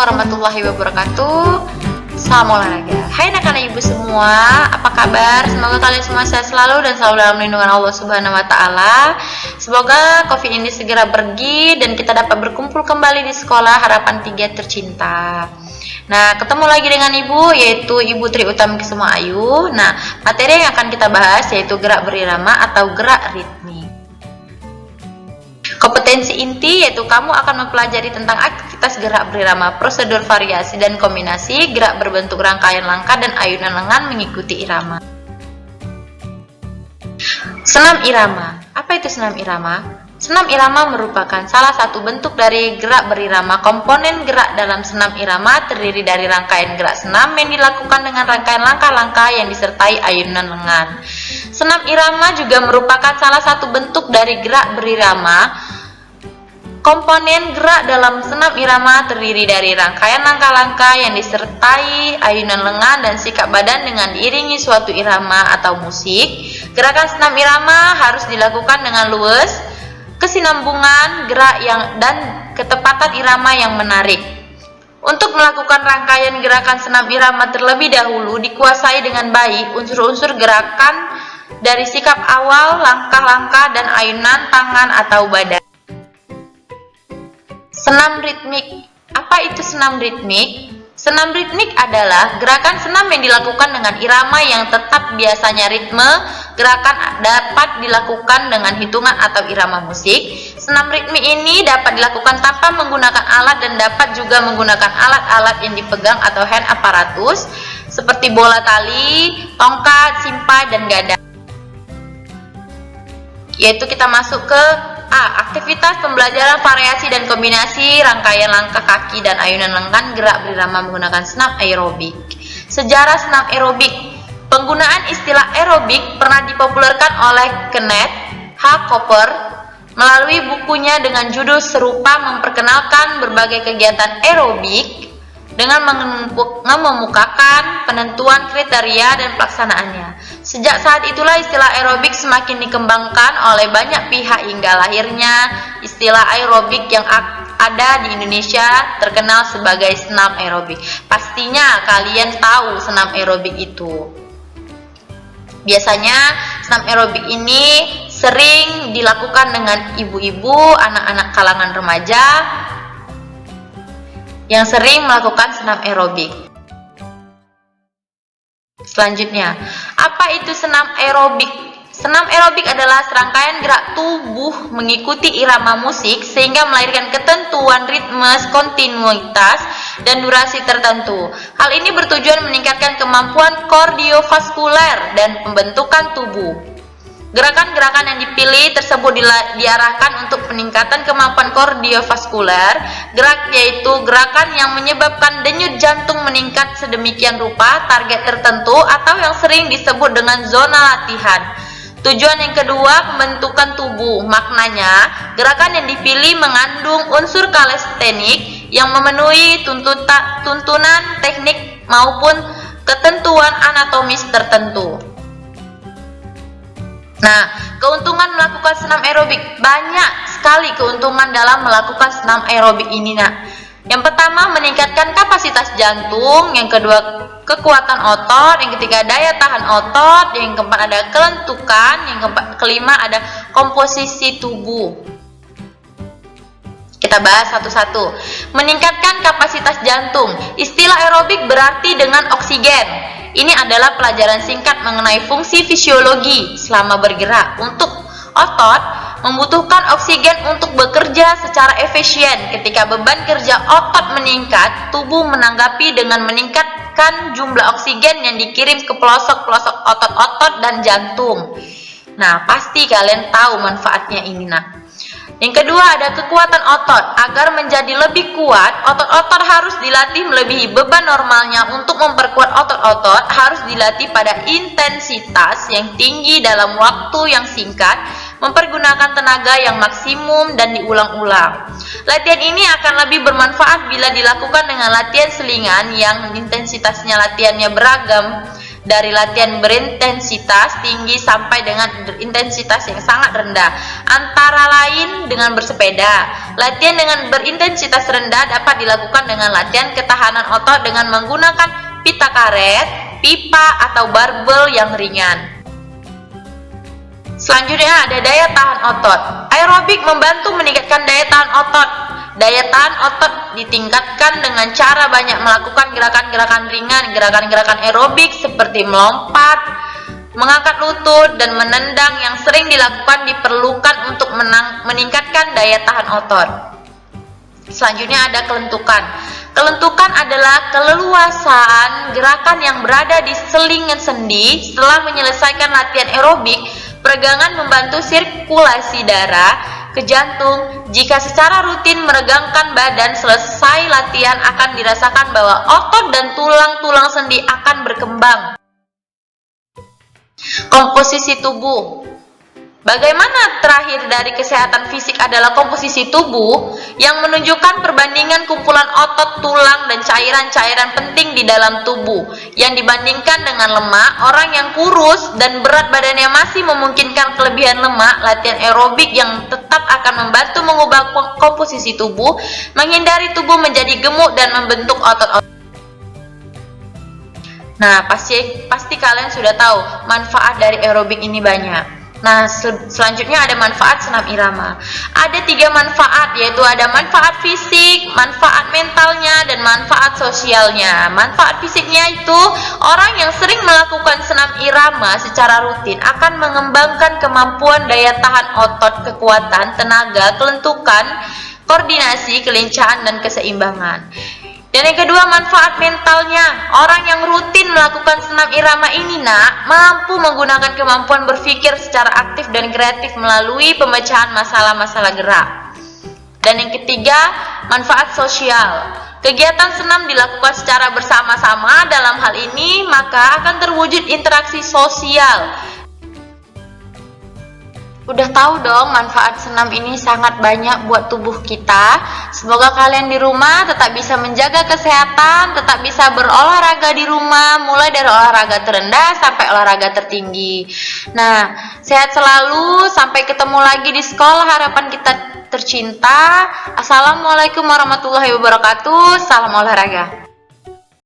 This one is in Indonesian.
warahmatullahi wabarakatuh. Salam olahraga. Hai anak-anak ibu semua, apa kabar? Semoga kalian semua sehat selalu dan selalu dalam lindungan Allah Subhanahu wa taala. Semoga Covid ini segera pergi dan kita dapat berkumpul kembali di sekolah Harapan 3 tercinta. Nah, ketemu lagi dengan ibu, yaitu Ibu Tri Utami Kusuma Ayu. Nah, materi yang akan kita bahas yaitu gerak berirama atau gerak ritmik. Kompetensi inti yaitu kamu akan mempelajari tentang aktivitas gerak berirama, prosedur variasi dan kombinasi, gerak berbentuk rangkaian langkah dan ayunan lengan mengikuti irama. Senam irama. Apa itu senam irama? Senam irama merupakan salah satu bentuk dari gerak berirama. Komponen gerak dalam senam irama terdiri dari rangkaian gerak senam yang dilakukan dengan rangkaian langkah-langkah yang disertai ayunan lengan. Senam irama juga merupakan salah satu bentuk dari gerak berirama. Komponen gerak dalam senam irama terdiri dari rangkaian langkah-langkah yang disertai ayunan lengan dan sikap badan dengan diiringi suatu irama atau musik. Gerakan senam irama harus dilakukan dengan luwes, kesinambungan gerak dan ketepatan irama yang menarik. Untuk melakukan rangkaian gerakan senam irama terlebih dahulu dikuasai dengan baik unsur-unsur gerakan dari sikap awal, langkah-langkah, dan ayunan tangan atau badan. Senam ritmik. Apa itu senam ritmik? Senam ritmik adalah gerakan senam yang dilakukan dengan irama yang tetap, biasanya ritme. Gerakan dapat dilakukan dengan hitungan atau irama musik. Senam ritmik ini dapat dilakukan tanpa menggunakan alat dan dapat juga menggunakan alat-alat yang dipegang atau hand apparatus seperti bola tali, tongkat, simpai, dan gada. Yaitu kita masuk ke aktivitas pembelajaran variasi dan kombinasi rangkaian langkah kaki dan ayunan lengan gerak berirama menggunakan senam aerobik. Sejarah senam aerobik. Penggunaan istilah aerobik pernah dipopulerkan oleh Kenneth H. Cooper melalui bukunya dengan judul serupa memperkenalkan berbagai kegiatan aerobik dengan mengemukakan penentuan kriteria dan pelaksanaannya. Sejak saat itulah istilah aerobik semakin dikembangkan oleh banyak pihak hingga lahirnya istilah aerobik yang ada di Indonesia terkenal sebagai senam aerobik. Pastinya kalian tahu senam aerobik itu. Biasanya senam aerobik ini sering dilakukan dengan ibu-ibu, anak-anak kalangan remaja yang sering melakukan senam aerobik. Selanjutnya, apa itu senam aerobik? Senam aerobik adalah serangkaian gerak tubuh mengikuti irama musik sehingga melahirkan ketentuan ritme, kontinuitas, dan durasi tertentu. Hal ini bertujuan meningkatkan kemampuan kardiovaskuler dan pembentukan tubuh. Gerakan-gerakan yang dipilih tersebut diarahkan untuk peningkatan kemampuan kardiovaskuler. Gerak yaitu gerakan yang menyebabkan denyut jantung meningkat sedemikian rupa target tertentu atau yang sering disebut dengan zona latihan. Tujuan yang kedua, pembentukan tubuh. Maknanya, gerakan yang dipilih mengandung unsur kalistenik yang memenuhi tuntunan teknik maupun ketentuan anatomis tertentu. Nah, keuntungan melakukan senam aerobik. Banyak sekali keuntungan dalam melakukan senam aerobik ini, Yang pertama, meningkatkan kapasitas jantung. Yang kedua, kekuatan otot. Yang ketiga, daya tahan otot. Yang keempat, ada kelentukan. Yang kelima, ada komposisi tubuh. Kita bahas satu-satu. Meningkatkan kapasitas jantung. Istilah aerobik berarti dengan oksigen. Ini adalah pelajaran singkat mengenai fungsi fisiologi selama bergerak. Untuk otot, membutuhkan oksigen untuk bekerja secara efisien. Ketika beban kerja otot meningkat, tubuh menanggapi dengan meningkatkan jumlah oksigen yang dikirim ke pelosok-pelosok otot-otot dan jantung. Nah, pasti kalian tahu manfaatnya ini, Yang kedua, ada kekuatan otot. Agar menjadi lebih kuat, otot-otot harus dilatih melebihi beban normalnya. Untuk memperkuat otot-otot harus dilatih pada intensitas yang tinggi dalam waktu yang singkat, mempergunakan tenaga yang maksimum dan diulang-ulang. Latihan ini akan lebih bermanfaat bila dilakukan dengan latihan selingan yang intensitasnya latihannya beragam dari latihan berintensitas tinggi sampai dengan intensitas yang sangat rendah. Antara lain dengan bersepeda. Latihan dengan berintensitas rendah dapat dilakukan dengan latihan ketahanan otot dengan menggunakan pita karet, pipa, atau barbel yang ringan. Selanjutnya ada daya tahan otot. Aerobik membantu meningkatkan daya tahan otot. Daya tahan otot ditingkatkan dengan cara banyak melakukan gerakan-gerakan ringan, gerakan-gerakan aerobik seperti melompat, mengangkat lutut, dan menendang yang sering dilakukan diperlukan untuk meningkatkan daya tahan otot. Selanjutnya ada kelentukan. Kelentukan adalah keleluasaan gerakan yang berada di selingan sendi setelah menyelesaikan latihan aerobik. Peregangan membantu sirkulasi darah ke jantung. Jika secara rutin meregangkan badan selesai latihan akan dirasakan bahwa otot dan tulang-tulang sendi akan berkembang. Komposisi tubuh. Bagaimana terakhir dari kesehatan fisik adalah komposisi tubuh yang menunjukkan perbandingan kumpulan otot, tulang, dan cairan-cairan penting di dalam tubuh. Yang dibandingkan dengan lemak, orang yang kurus dan berat badannya masih memungkinkan kelebihan lemak. Latihan aerobik yang tetap akan membantu mengubah komposisi tubuh, menghindari tubuh menjadi gemuk dan membentuk otot-otot. Nah, pasti kalian sudah tahu manfaat dari aerobik ini banyak. Nah, selanjutnya ada manfaat senam irama. Ada 3 manfaat, yaitu ada manfaat fisik, manfaat mentalnya, dan manfaat sosialnya. Manfaat fisiknya itu, orang yang sering melakukan senam irama secara rutin akan mengembangkan kemampuan daya tahan otot, kekuatan, tenaga, kelentukan, koordinasi, kelincahan, dan keseimbangan. Dan yang kedua, manfaat mentalnya. Orang yang rutin melakukan senam irama ini mampu menggunakan kemampuan berpikir secara aktif dan kreatif melalui pemecahan masalah-masalah gerak. Dan yang ketiga, manfaat sosial. Kegiatan senam dilakukan secara bersama-sama. Dalam hal ini maka akan terwujud interaksi sosial. Udah tahu dong manfaat senam ini sangat banyak buat tubuh kita. Semoga kalian di rumah tetap bisa menjaga kesehatan, tetap bisa berolahraga di rumah, mulai dari olahraga terendah sampai olahraga tertinggi. Nah, sehat selalu, sampai ketemu lagi di sekolah harapan kita tercinta. Assalamualaikum warahmatullahi wabarakatuh. Salam olahraga.